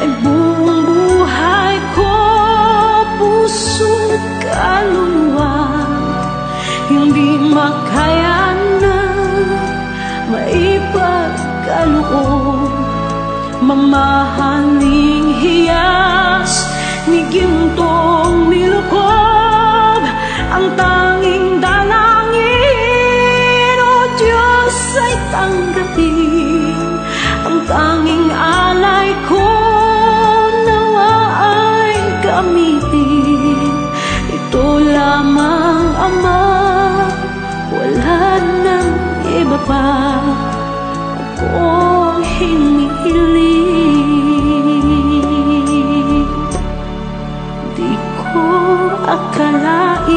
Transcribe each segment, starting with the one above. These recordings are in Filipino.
ay buong buhay ko, puso't kaluluwa, hindi makaya na maipagkaloob. Mamahaling hiyas ni gintong nilukob, ang tanging dalangin, o Diyos, ay tanggapin. Ang tanging alay ko, nawa ay gamitin. Ito lamang, Ama, wala nang iba pa akong hinihiling. Di ko akalain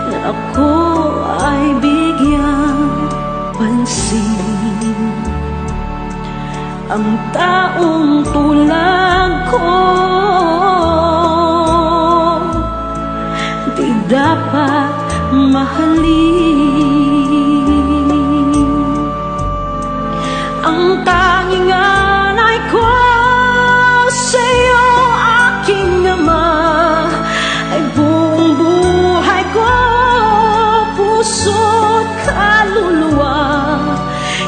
na ako ay bigyang pansin. Ang taong tulad ko di dapat mahalin. Ang tanging alay ko sa'yo, aking Ama, ay buong buhay ko, puso't kaluluwa,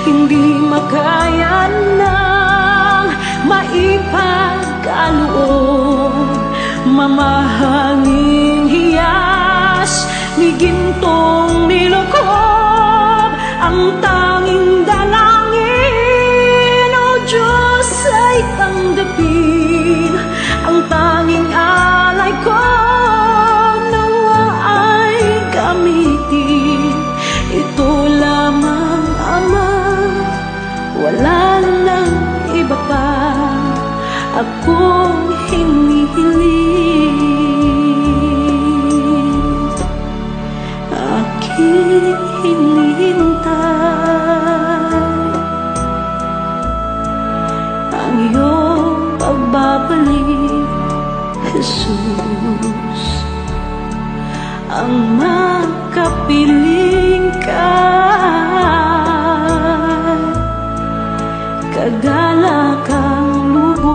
hindi makaya nang maipagkaloob. Mamahaling hiyas ni gintong nilukob, ang tanging dalangin, o Diyos, ay tanggapin. Ang tanging alay ko, nawa ay gamitin. Ito lamang, Ama, wala nang iba pa akong hinihiling. Aking hinihintay ang iyong pagbabalik, Jesus. Ang makapiling ka, kagalakang lubos.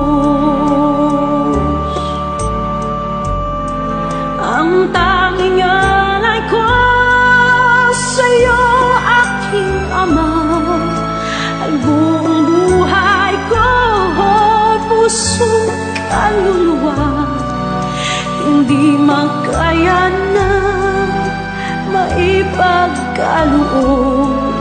Ang tanging alay ko sa'yo, aking Ama, ay buong buhay ko, puso't kaluluwa, hindi makaya na maipagkaloob.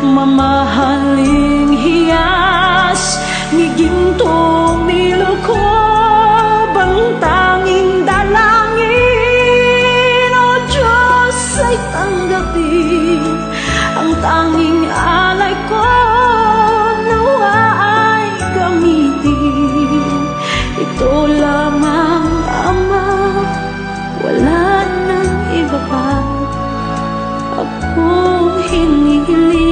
Mamahaling hiyas ni gintong nilukob, ang tanging dalangin, o Diyos, ay tanggapin. Ang tanging alay ko, nawa ay gamitin. Ito lamang, Ama, wala nang iba pa akong hinihiling.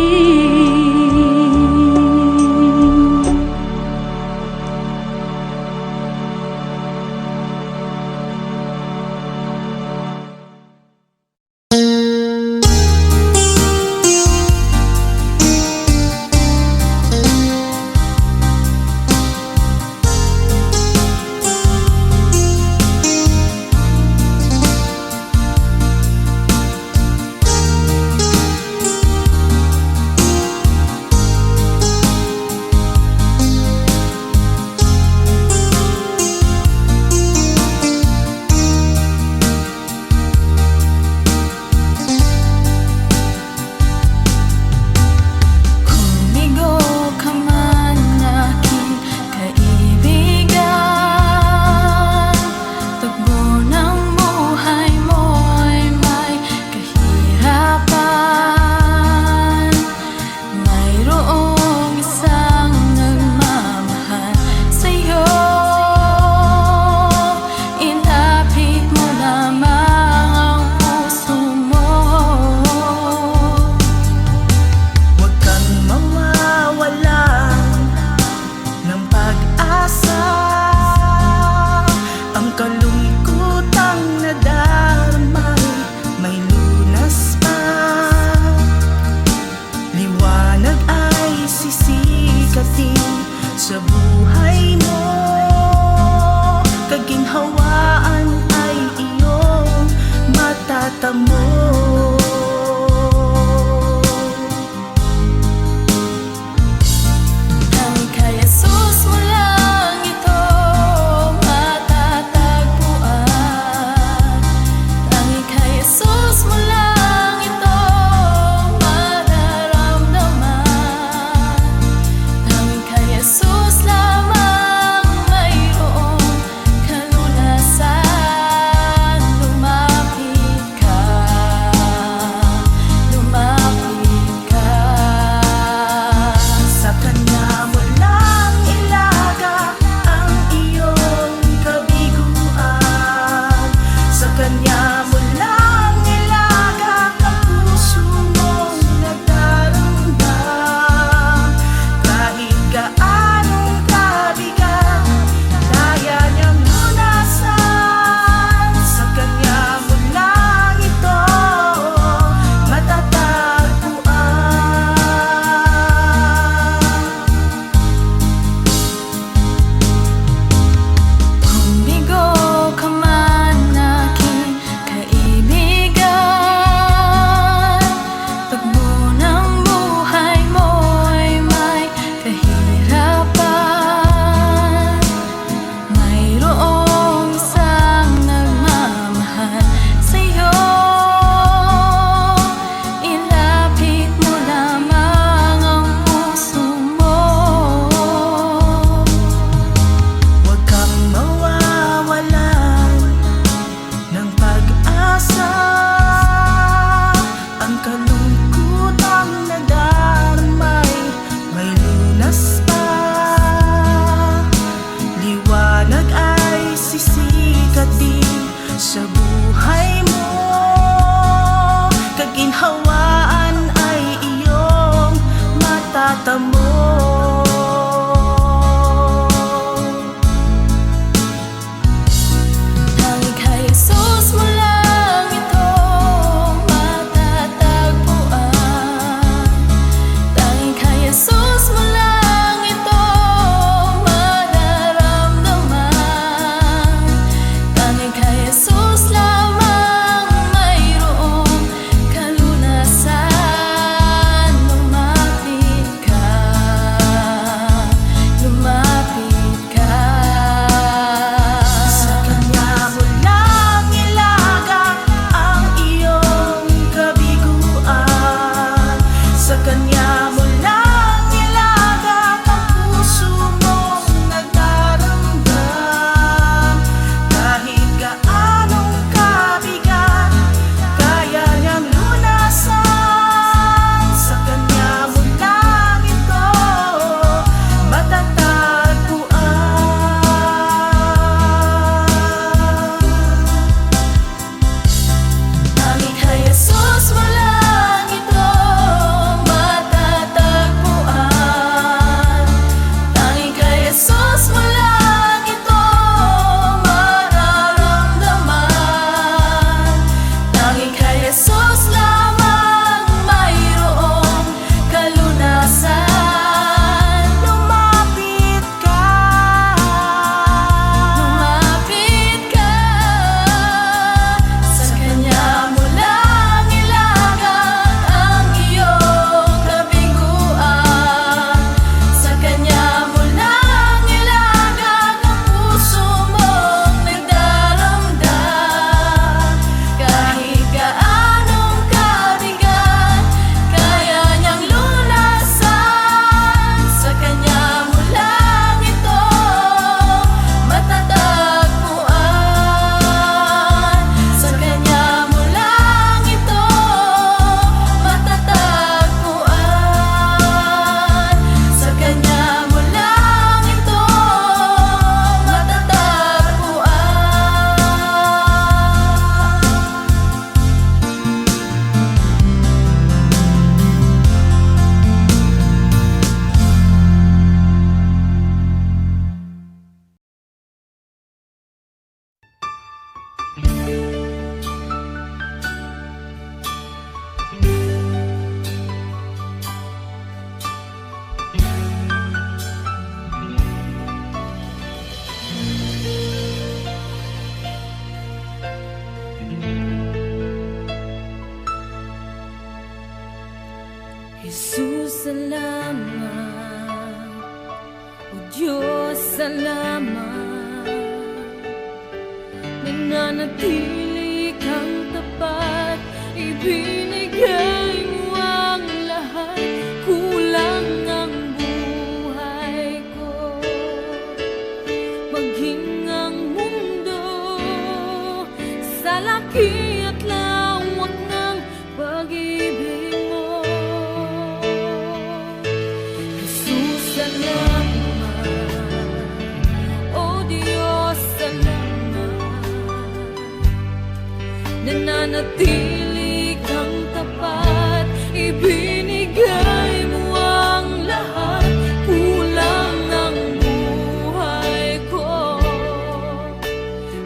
mo. Tanging kay Jesus mo lang ito matatagpuan. Tanging kay Jesus mo lang ito mararamdaman. Tanging kay Jesus lamang mayroong kalunasan. Lumapit ka, lumapit ka. Sa Kanya mo lang ilaga ang iyong kabiguan. Sa Kanya mo lang ilaga ang puso mong nagdaramdam. Kahit gaanong kabigat, kaya niyang lunasan. Sa Kanya mo lang ito matatagpuan. Tanging kay Jesus mo lang ito matatagpuan. Tanging kay Jesus mo lang ito mararamdaman. Tanging kay Jesus lamang mayroong kalunasan. Lumapit ka, lumapit ka. Sa Kanya mo lang ilagang ang iyong kabiguan. Sa Kanya mo lang ilagang ang puso mong nagdaramdam. Kahit gaanong kabigat, kaya niyang lunasan. Sa Kanya mo lang ito matatagpuan. Sa Kanya mo lang ito matatagpuan. Sa Kanya mo lang ito Jesus, salamat. O Diyos, salamat. Nananatili kang tapat. Ibinigay mo ang lahat. Kulang ang buhay ko. Maging ang mundo sa laki at lawak ng pag-ibig mo. Jesus, salamat. O Diyos, salamat. Nananatili kang tapat. Ibinigay mo ang lahat. Kulang ang buhay ko.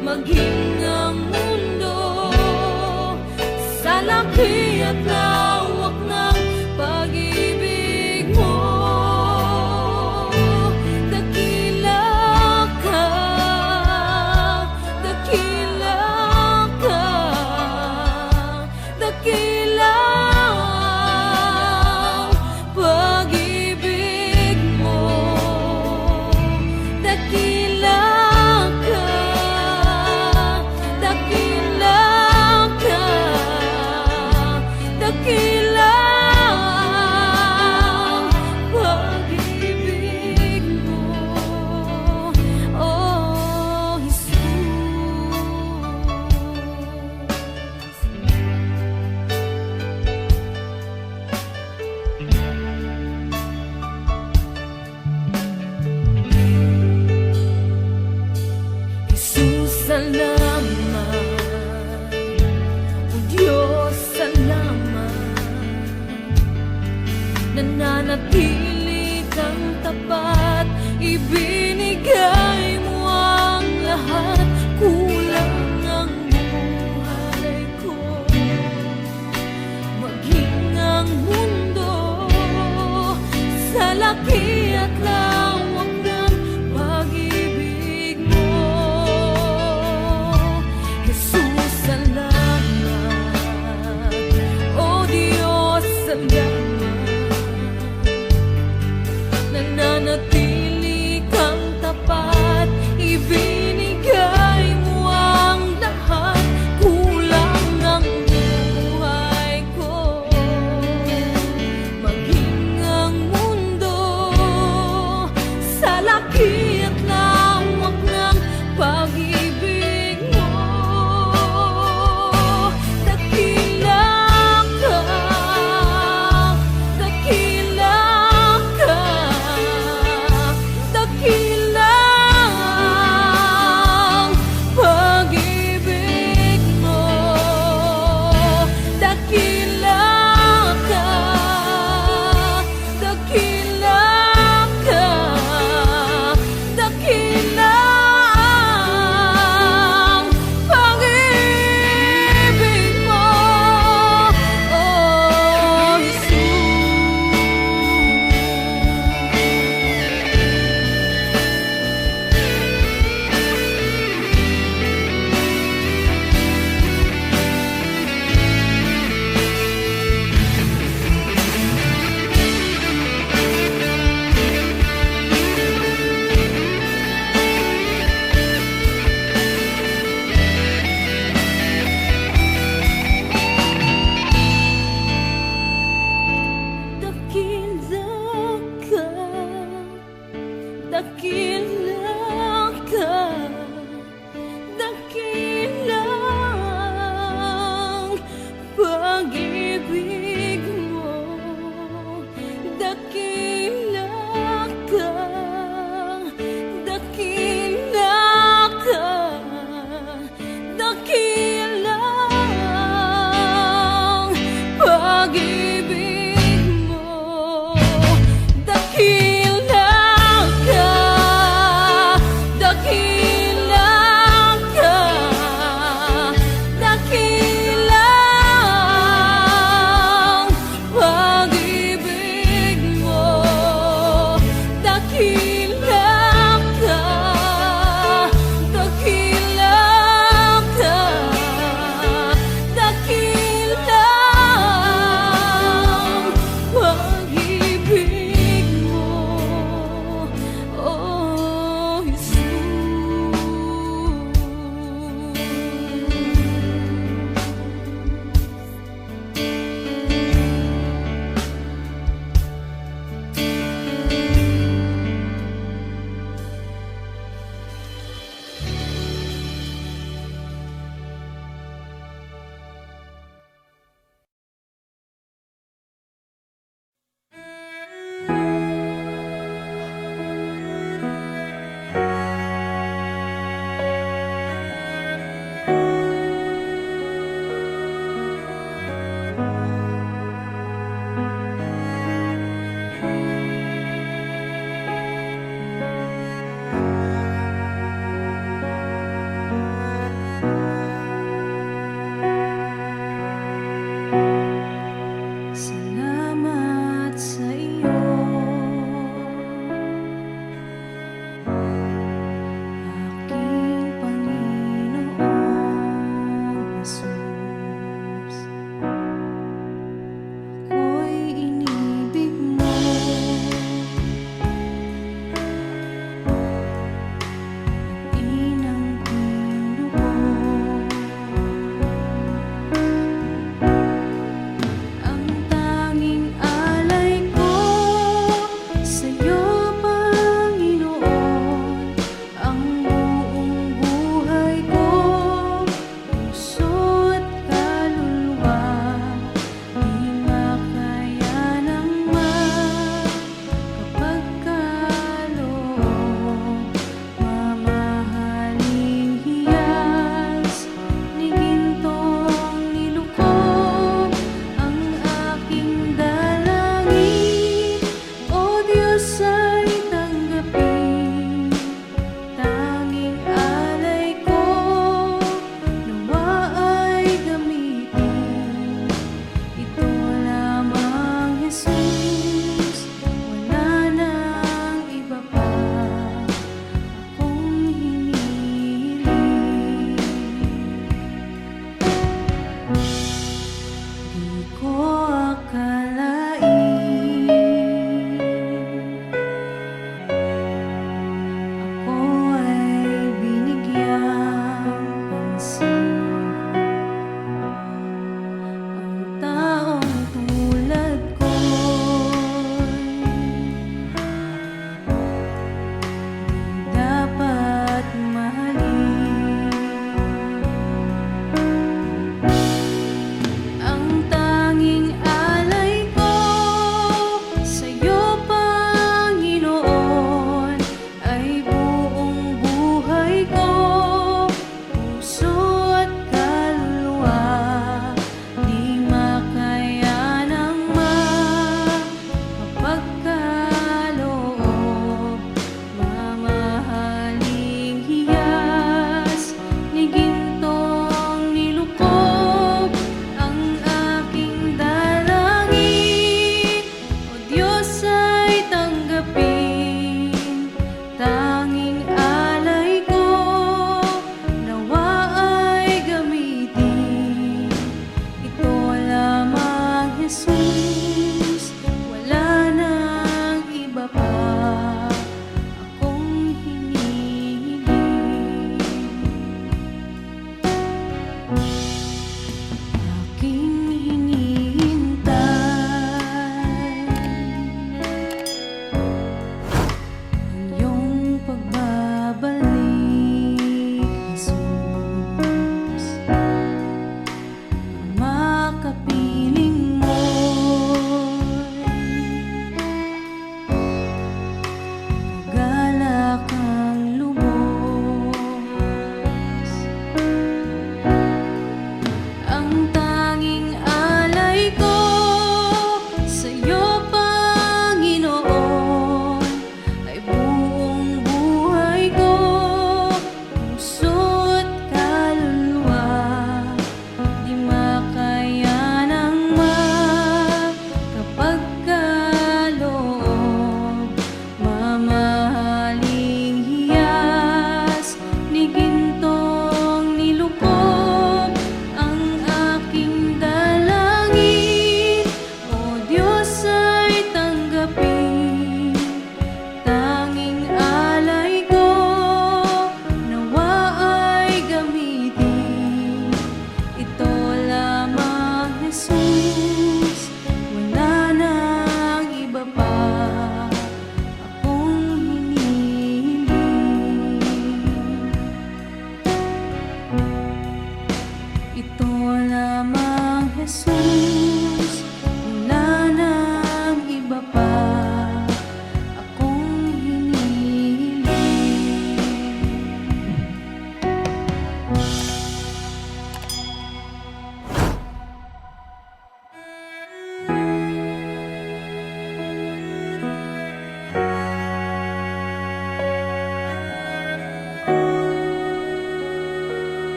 Maging ang mundo sa laki at lawak ng pag-ibig mo. Dakila ka, dakila ka. laki at lawak ng pag-ibig mo. Jesus, salamat. O Diyos, salamat. Nananatili kang tapat, ibinigay mo ang lahat. Kulang ang buhay ko, maging ang mundo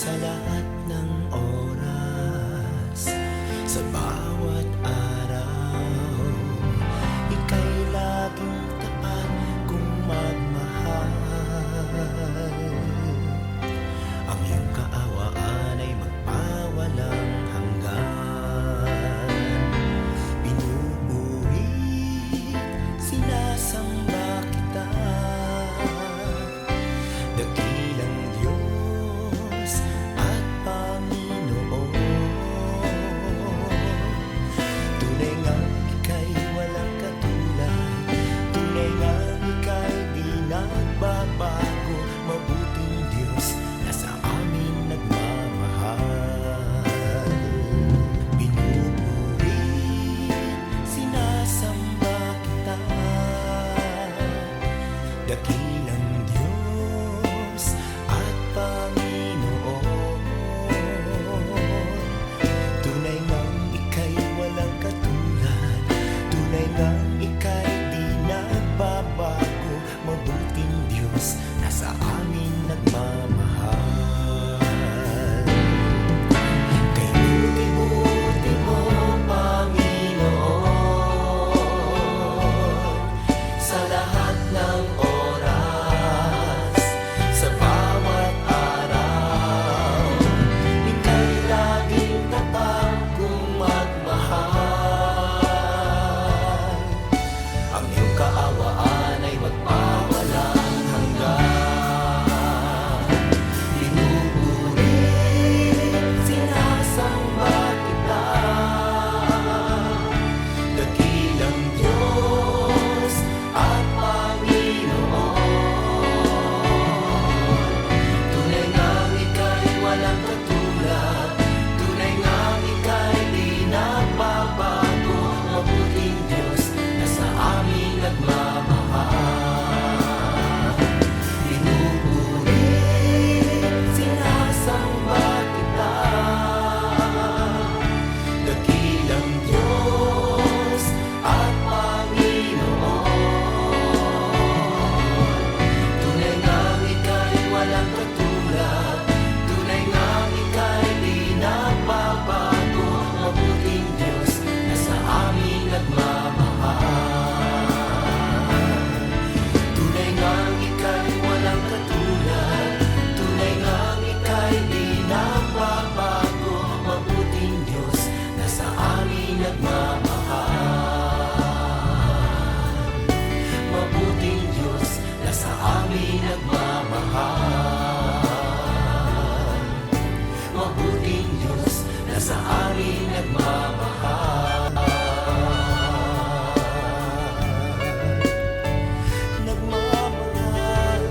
sa lahat ng oras, sa bawat araw, ika'y laging tapat kung magmahal. Ang iyong kaawaan ay magpawalang hanggan. Pinupuri, sinasamba kita, dakilang Diyos at Panginoon. Tunay ngang ika'y walang katulad, tunay ngang ika'y di nagbabago, mabuting Diyos na sa amin nagmamahal. Pinupuri, sinasamba kita, dakilang Diyos at Panginoon. Tunay ngang ika'y walang katulad, tunay ngang ika'y di nagbabago, mabuting Diyos na sa amin nagmamahal. Kay buti-buti mo, Panginoon, sa lahat ng oras, sa bawat araw, ika'y laging tapat kung magmahal. Ang iyong kaawaan ay magpawalang hanggan. Pinupuri, sinasamba kita, dakilang Diyos at Panginoon. Tunay ngang ika'y walang katulad, tunay ngang ika'y di nagbabago, mabuting Diyos na sa amin nagmamahal. Pinupuri, sinasamba kita, dakilang Diyos at Panginoon. Tunay ngang ika'y walang katulad, tunay ngang ika'y di nagbabago, mabuting Diyos na sa amin nagmamahal. Tunay ngang ika'y walang katulad, tunay ngang ika'y di nagbabago, mabuting Diyos na sa amin nagmamahal. Mabuting Diyos na sa amin nagmamahal. Mabuting Diyos na sa amin nagmamahal. Nagmamahal.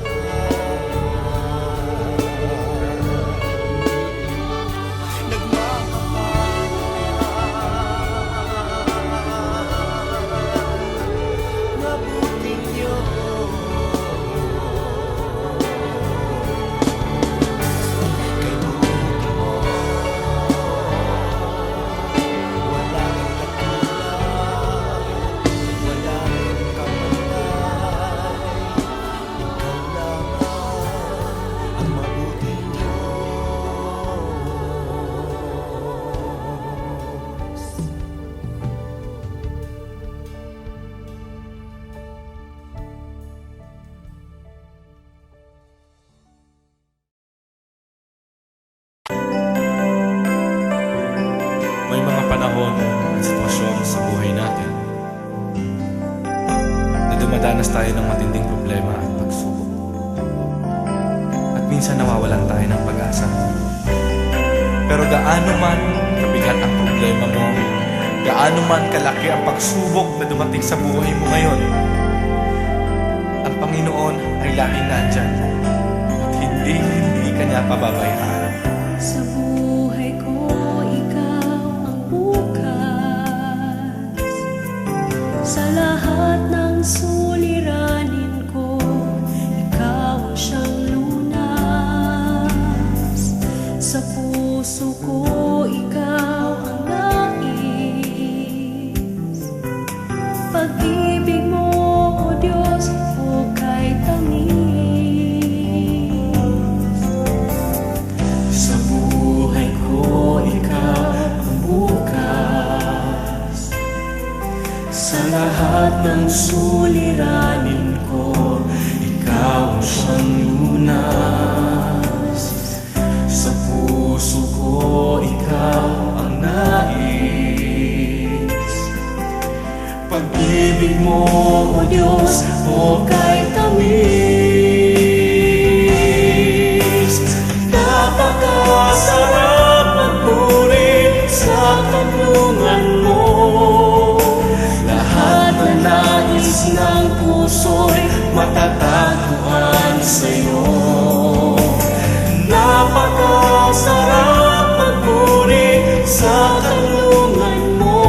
Nagmamahal. Mabuting Diyos. Kay buti mo, wala kang katulad, wala kang kamatay. Ikaw lamang ang mabuting Diyos. May mga panahon at sitwasyon sa buhay natin na dumadanas tayo ng matinding problema at pagsubok. At minsan nawawalan tayo ng pag-asa. Pero gaano man kabigat ang problema mo, gaano man kalaki ang pagsubok na dumating sa buhay mo ngayon, ang Panginoon ay laging nandyan at hindi ka niya pababayaan. Sa buhay ko, ikaw ang bukas. Sa lahat ng suliranin ko, ikaw ang siyang lunas. Sa puso ko, ikaw ang nais. Pag-ibig mo, O Diyos, hukay tamis. Sa mo, O Diyos, o kay tamis. Napakasarap magpuri sa kanlungan mo. Lahat na nais ng puso'y matatagpuan sa'yo. Napakasarap magpuri sa kanlungan mo.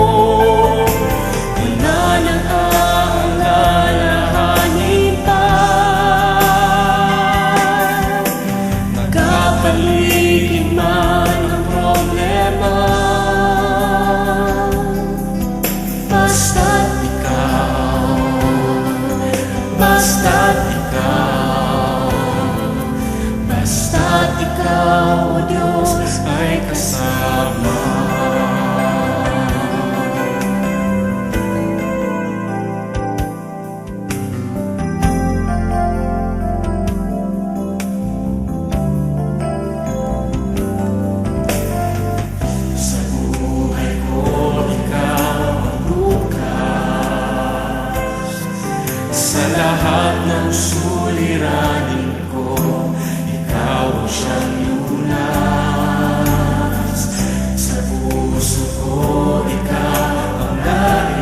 Wala nang aalalahanin pa. Magkapaligid man ang problema, basta't ikaw, basta't ikaw, basta't ikaw, O Diyos, ay kasama. Sa buhay ko, ikaw ang bukas. Sa lahat ng suliranin ko, ikaw ang siyang lunas. Sa puso ko, ikaw ang nais.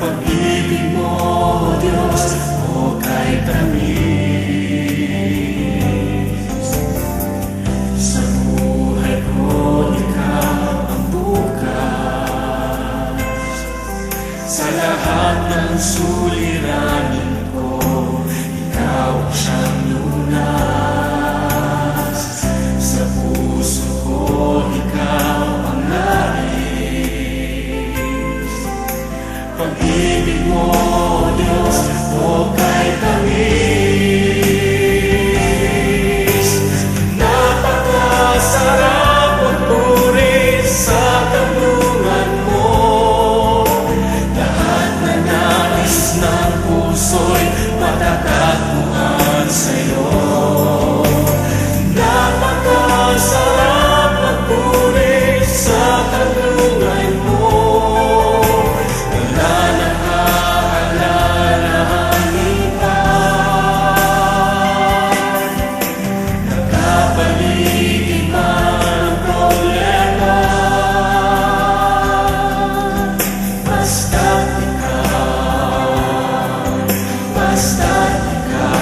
Pag-ibig mo, O Diyos, o kay tamis. Sa buhay ko, ikaw ang bukas. Sa lahat ng suliranin ko, ikaw ang siyang lunas. Sa puso ko, ikaw ang nais. Pag-ibig mo, O Diyos, o kay tamis. Napakasarap magpuri sa kanlungan mo. Lahat na nais ng puso'y matatagpuan sa'yo. Napakasarap magpuri sa kanlungan mo. Wala nang aalalahanin pa. Nagkapaligid man ang problema, basta't ikaw, basta't ikaw,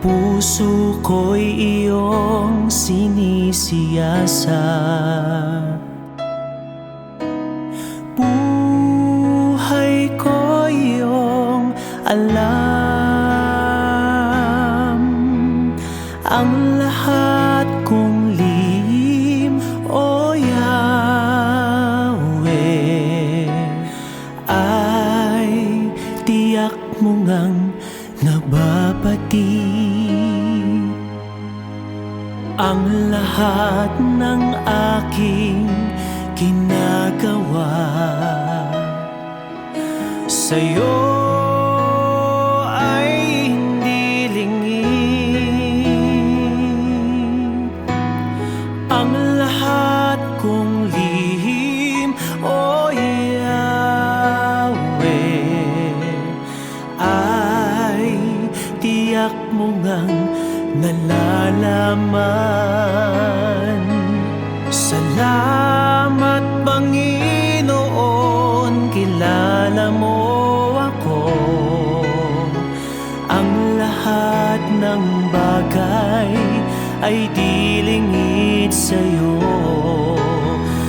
Puso ko'y iyong sinisiyasat, buhay ko'y iyong alam. Ang lahat kong lihim, O Yahweh, ay tiyak mo ngang nababati. Ang lahat ng aking ginagawa sa'yo ay hindi lingid. Ang lahat kong lihim, O Yahweh, ay tiyak mo ngang nalalaman. Salamat, Panginoon, kilala mo ako. Ang lahat ng bagay ay di lingid sa'yo.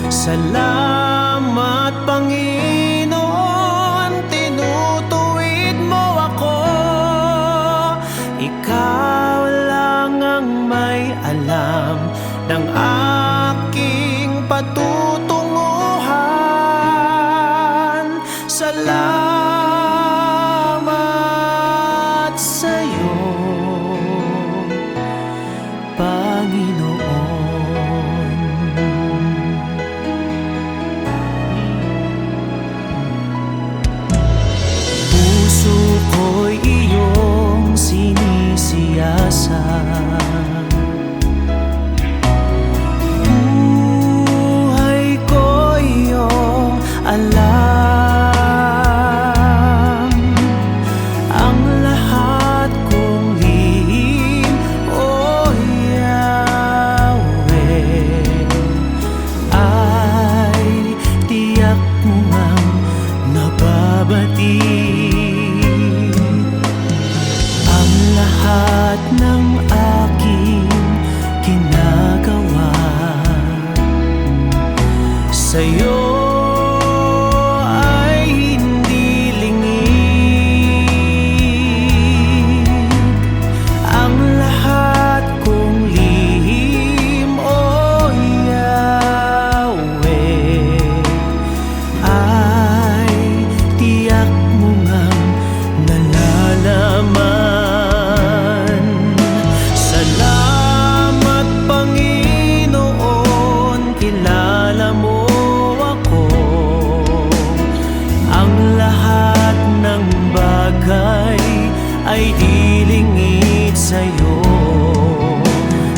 Salamat, Panginoon, tinutuwid mo ako. Ikaw lang ang may alam ng aking patutunguhan. Salamat sa'yo, Panginoon. Puso ko'y iyong sinisiyasat, buhay ko'y iyong alam. Ang lahat kong lihim, O Yahweh, ay tiyak mo ngang nababati. Ang lahat ng aking ginagawa sa'yo ay hindi lingid. Ang lahat kong lihim, O Yahweh, ay tiyak mo ngang nalalaman. Salamat, Panginoon, kilala mo ako. Ang lahat ng bagay ay di lingid sa'yo.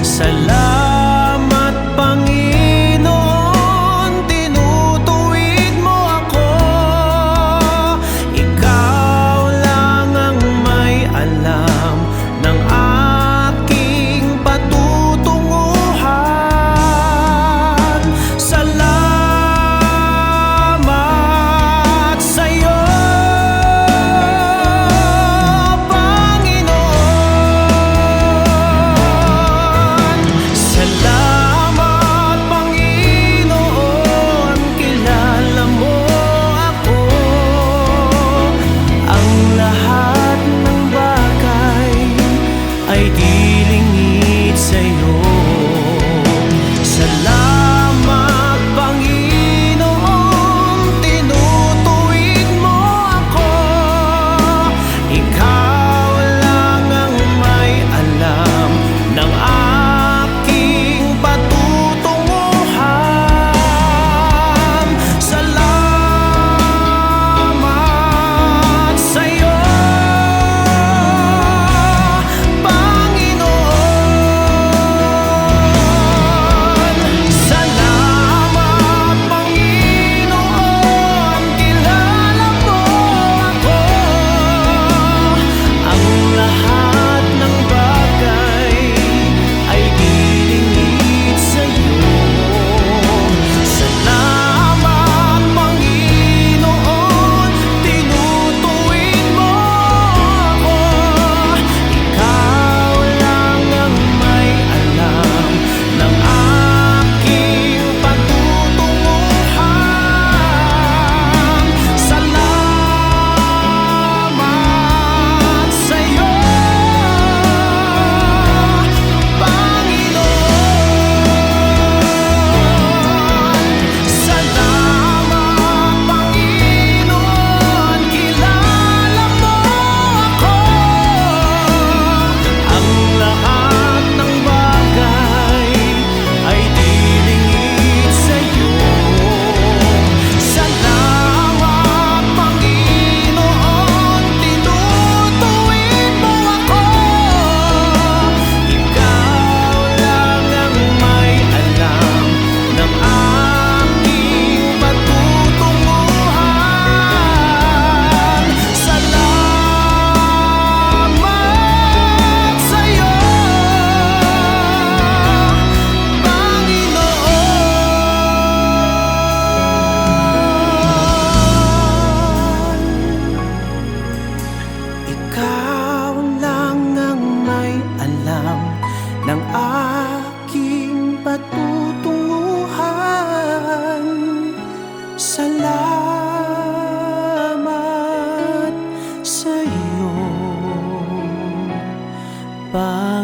Salamat, Panginoon, tinutuwid mo ako. Ikaw lang ang may alam ng aking patutunguhan. Salamat sa'yo, Panginoon. Salamat, Panginoon, kilala mo ako. Ang lahat ng bagay ay di lingid sa'yo. Salamat,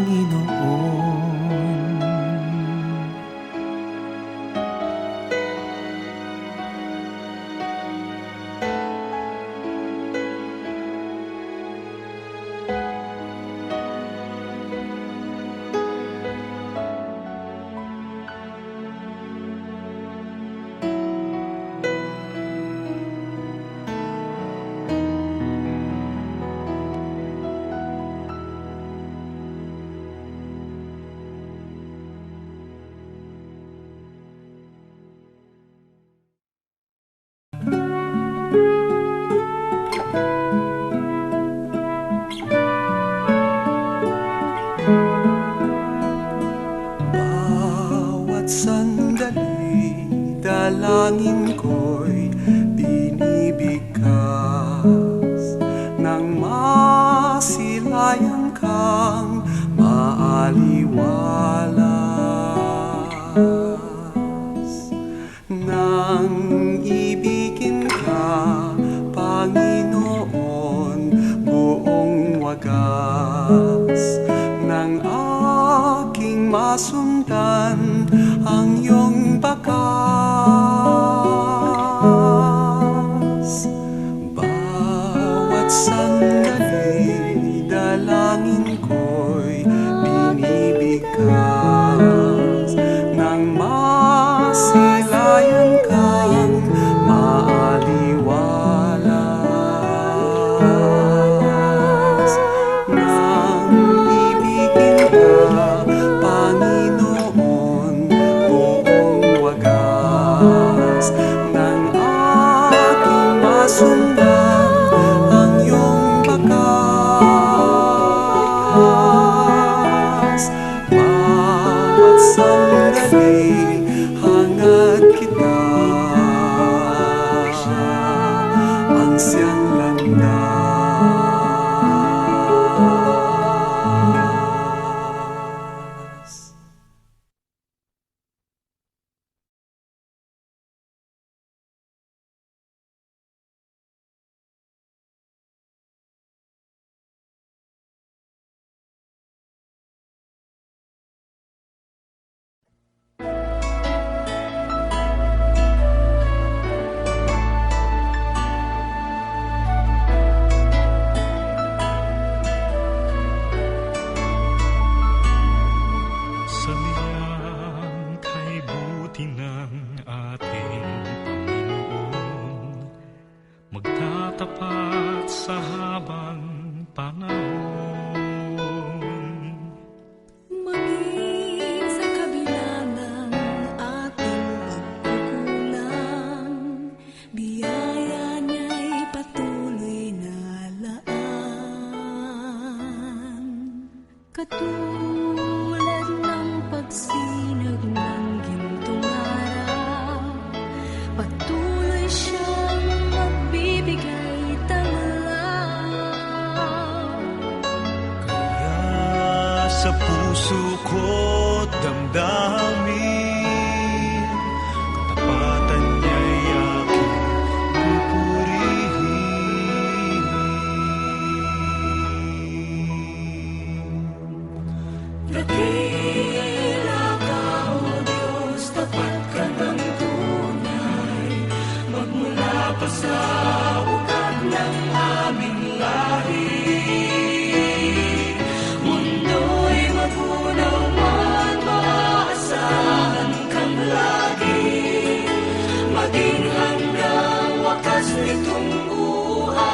Panginoon. Bawat sandali, dalangin ko'y binibigkas nang masilayan kang maaliwalas. Nang ibigin ka, Panginoon, buong wagas ng aking masundan ang iyong bakas. Bawat sandali, dalangin ko'y binibigkas nang masilayan kang maaliwalas. Nang ibigin ka, Panginoon, buong wagas ng aking masundan ang iyong bakas. Bawat sandali, hangad kita ang siyang landas. Sa niyang kay buti ng ating Panginoon, magtatapat sa habang panahon. Maging sa kabila ng ating pagkukulang, biyaya niya'y patuloy na laan. Katulad ng pagsinag ng gintong araw, patuloy siyang magbibigay tanglaw. Kaya sa puso ko't damdamin, katapatan niya'y aking pupurihin. Dakila ka, O Diyos, tapat ka ng tunay, magmula pa sa ugat ng aming lahi. Mundo'y magunaw man, maaasahan kang lagi, maging hanggang wakas nitong buhay.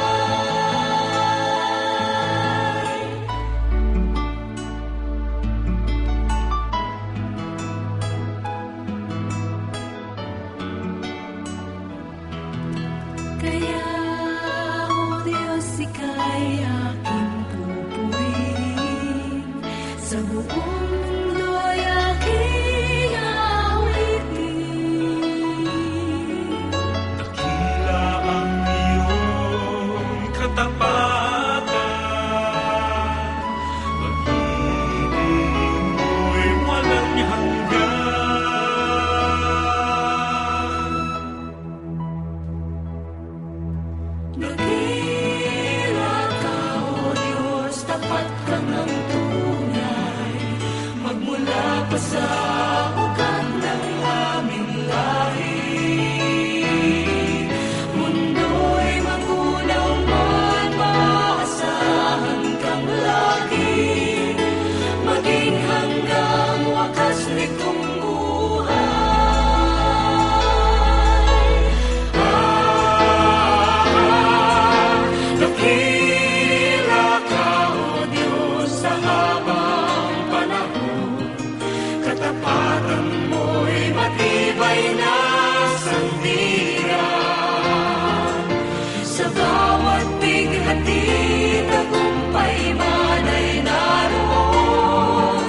sa ugat ng aming lahi. Mundo'y magunaw man, maasahan kang lagi, maging hanggang wakas nitong dakila ka, O Diyos, sa habang panahon. Katapatan mo'y matibay na sandigan. Sa bawat bighati, tagumpay man ay naroon.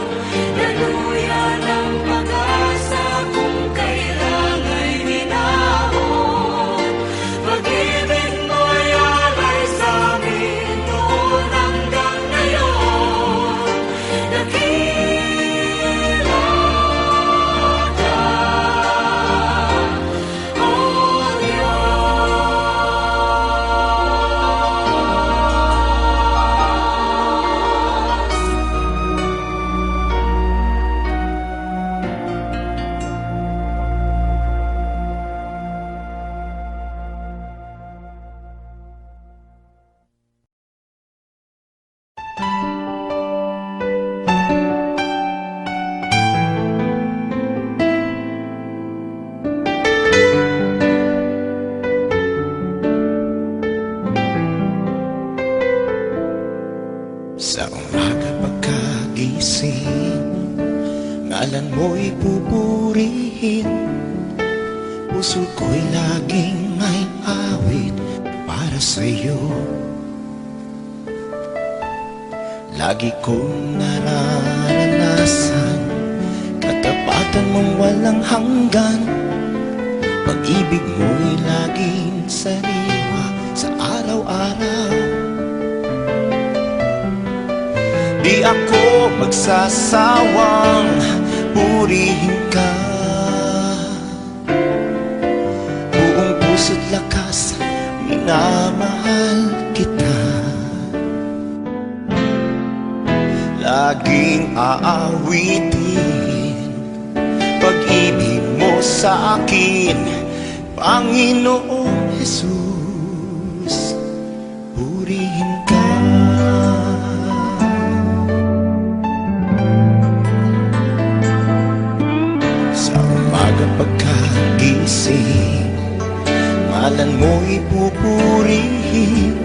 Daluyan ang pag-asa kung kailang ay minahon. Pag-ibig mo'y alay sa amin noon hanggang ngayon. Dakila ka, O Diyos. Sa umaga pagkagising, ngalan mo'y pupurihin. Puso ko'y laging may awit para sa'yo. Lagi kong nararanasan katapatan mong walang hanggan. Pag-ibig mo'y laging sariwa sa araw-araw. Di ako magsasawang purihin ka. Buong puso't lakas, minamahal kita. Laging aawitin pag-ibig mo sa akin, Panginoong Jesus, purihin ka. Sa umaga pagkagising, ngalan mo'y pupurihin.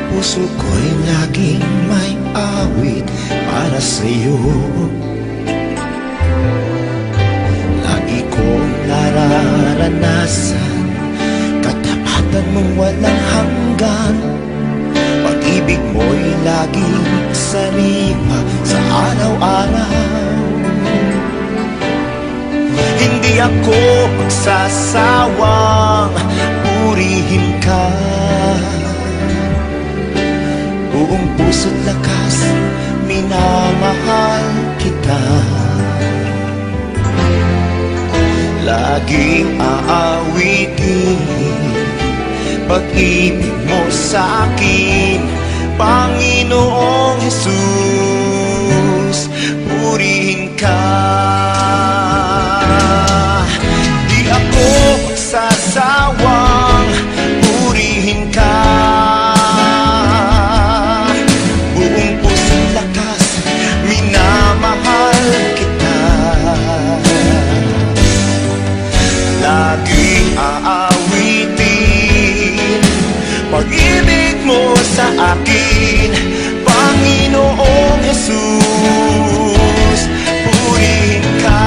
Puso ko'y laging may awit para sa'yo. Lagi kong nararanasan katapatan mong walang hanggan. Pag-ibig mo'y laging sariwa sa araw-araw. Hindi ako magsasawang purihin ka. Buong puso't lakas, minamahal kita. Laging aawitin pag-ibig mo sa akin, Panginoong Jesus, purihin ka. Di ako magsasawang purihin ka. Buong puso't lakas, minamahal kita. Laging aawitin pag-ibig mo sa akin, Panginoong Jesus, purihin ka.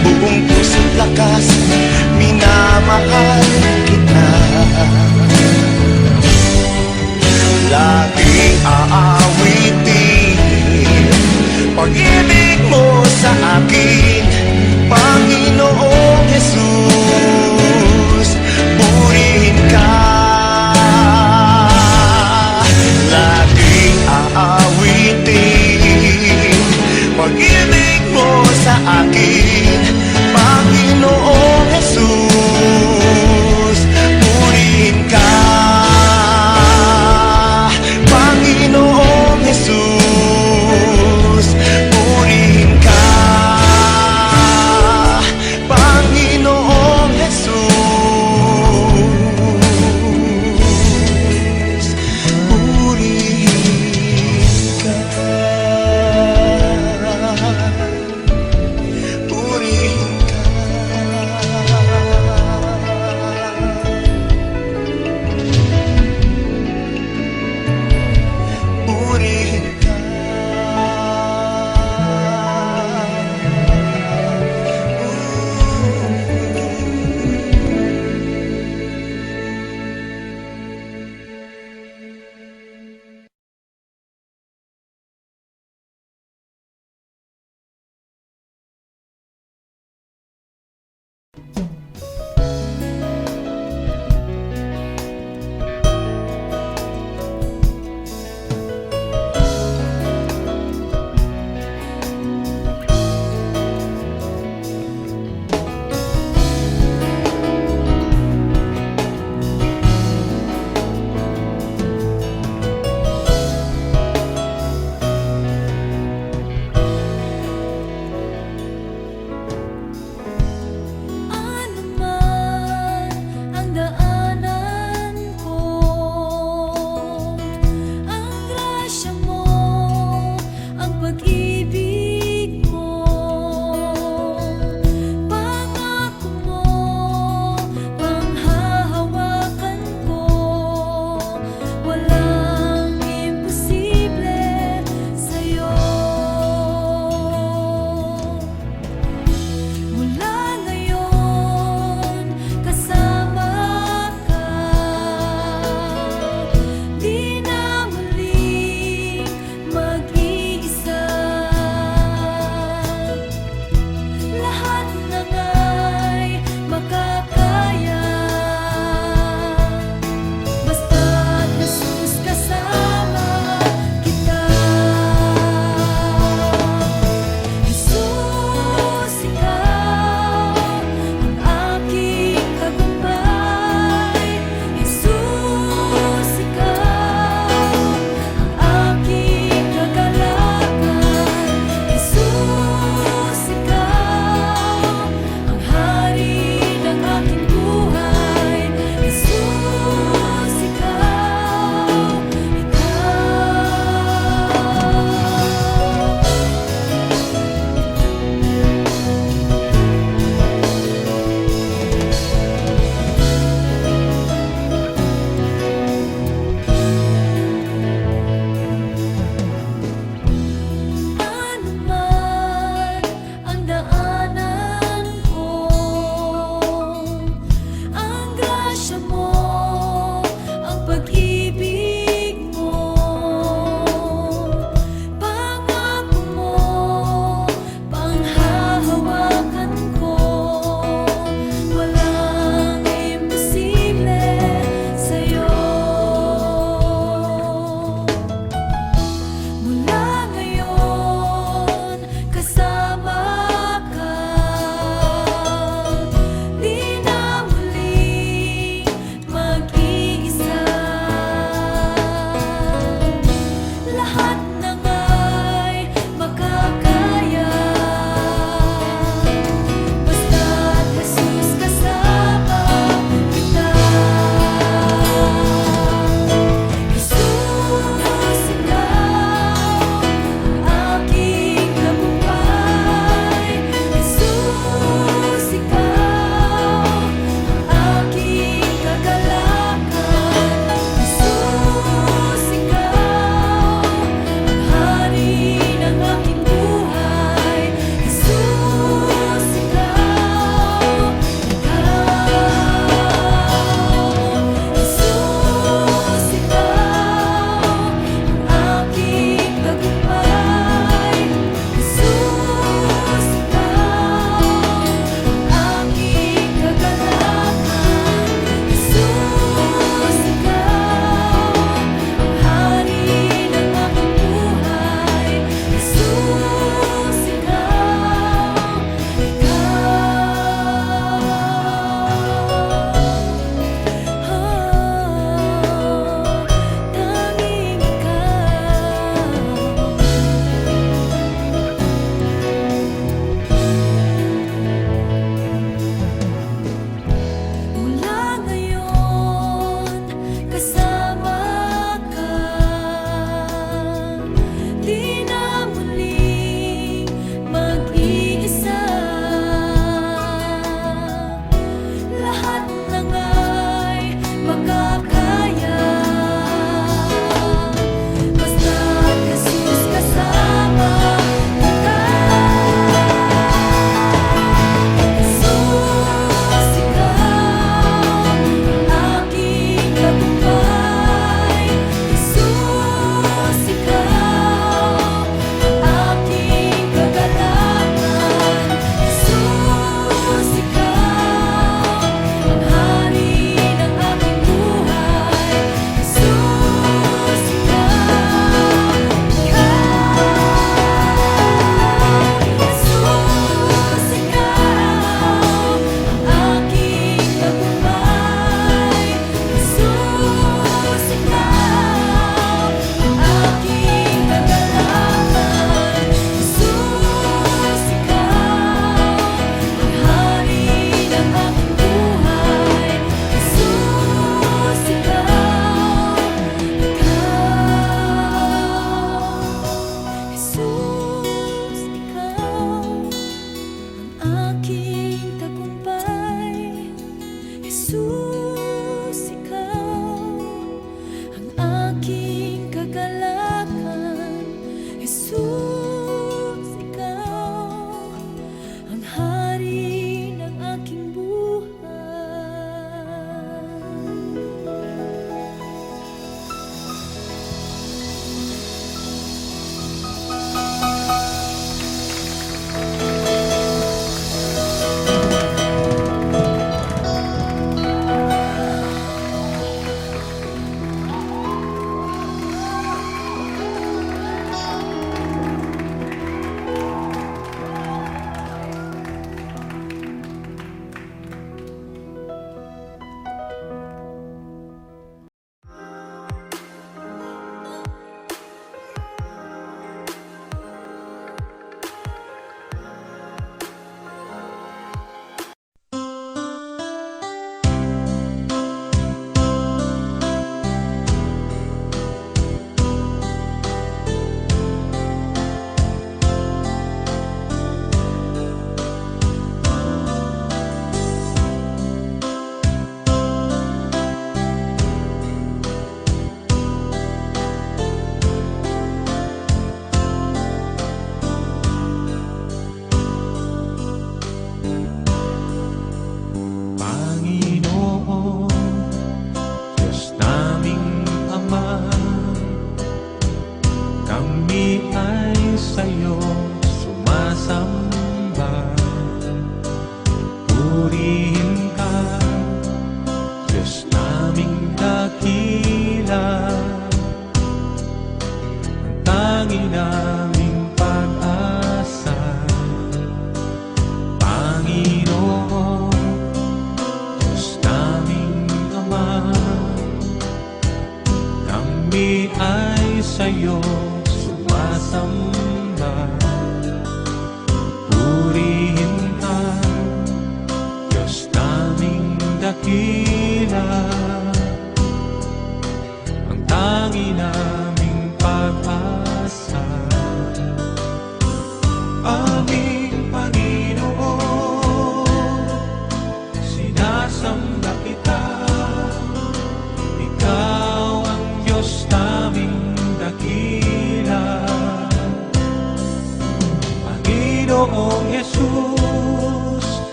Buong puso't lakas, minamahal mahal kita. Laging aawitin pag-ibig mo sa akin, Panginoong Jesus. Purihin ka. Laging aawitin pag-ibig mo sa akin, Panginoong Jesus. Purihin ka, Panginoong Jesus. Purihin ka, Panginoong Jesus. Purihin ka, purihin ka. Purihin ka. Ano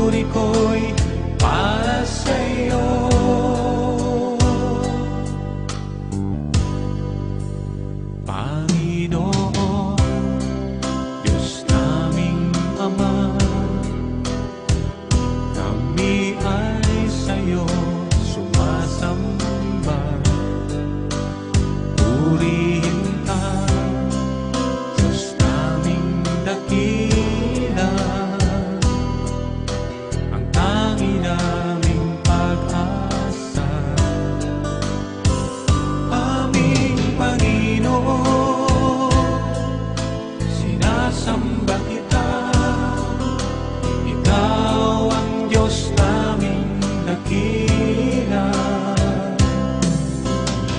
papuri ko'y para sa'yo. Panginoon, Diyos naming Ama, kami ay sa'yo sumasamba. Purihin ka, Diyos naming dakila, ang tangi naming pag-asa. Aming Panginoon, sinasamba kita, ikaw ang Diyos naming dakila.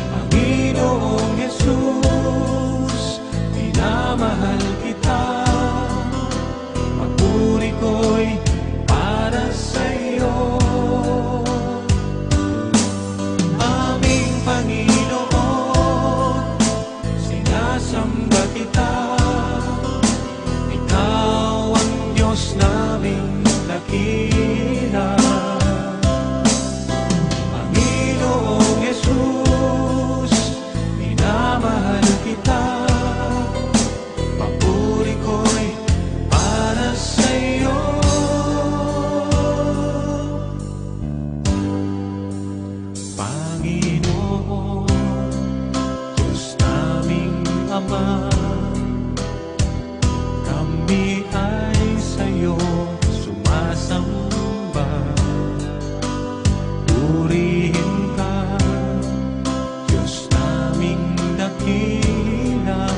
Panginoong Jesus, minamahal kita, papuri ko'y para sa'yo. Aming Panginoon, sinasamba kita, ikaw ang Diyos naming dakila. Panginoong Jesus, minamahal kita, papuri ko'y para sa'yo. Panginoon, Diyos naming Ama, kami ay sa'yo sumasamba. Purihin ka, Diyos naming dakila,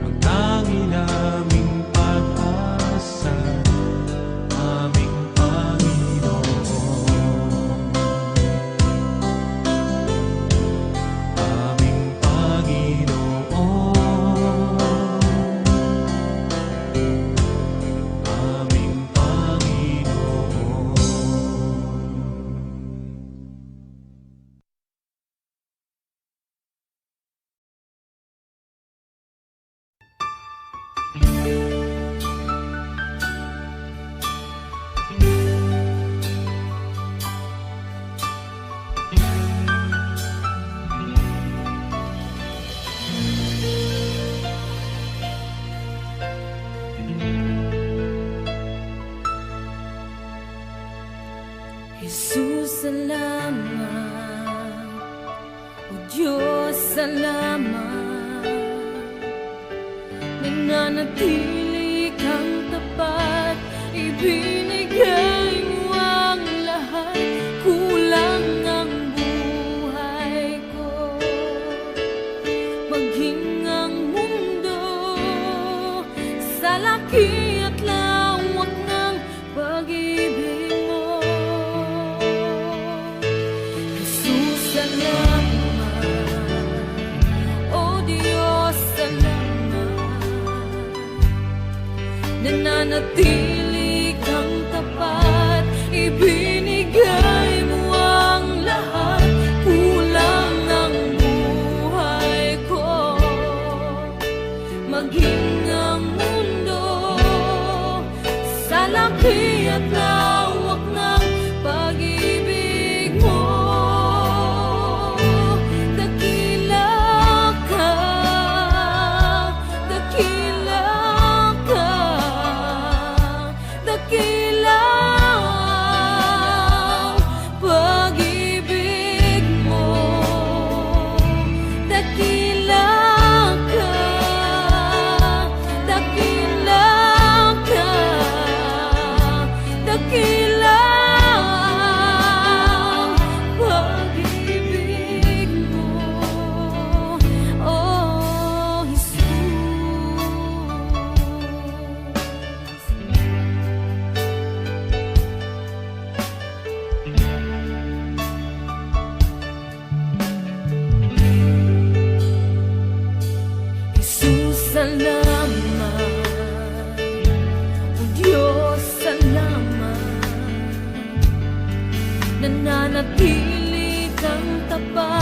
ang tangi naming pag-asa. Aming Panginoon, aming Panginoon, aming Panginoon. Jesus, salamat. O Diyos, salamat. Nananatili kang tapat, ibinigay mo ang lahat. Kulang ang buhay ko, maging ang mundo sa laki at lawak ng pag-ibig mo. Jesus, salamat. O Diyos, salamat. Nananatili kang tapat, ibinigay mo ang lahat. Kulang ang buhay ko, maging ang mundo sa laki at lawak ng pag-ibig mo. Dakila ka, dakila ka, dakila ang pag-ibig mo. Dakila ka, dakila ka, dakila ang pag-ibig mo. Oh, Jesus. Jesus, salamat. O Diyos, salamat. Nananatili kang tapat,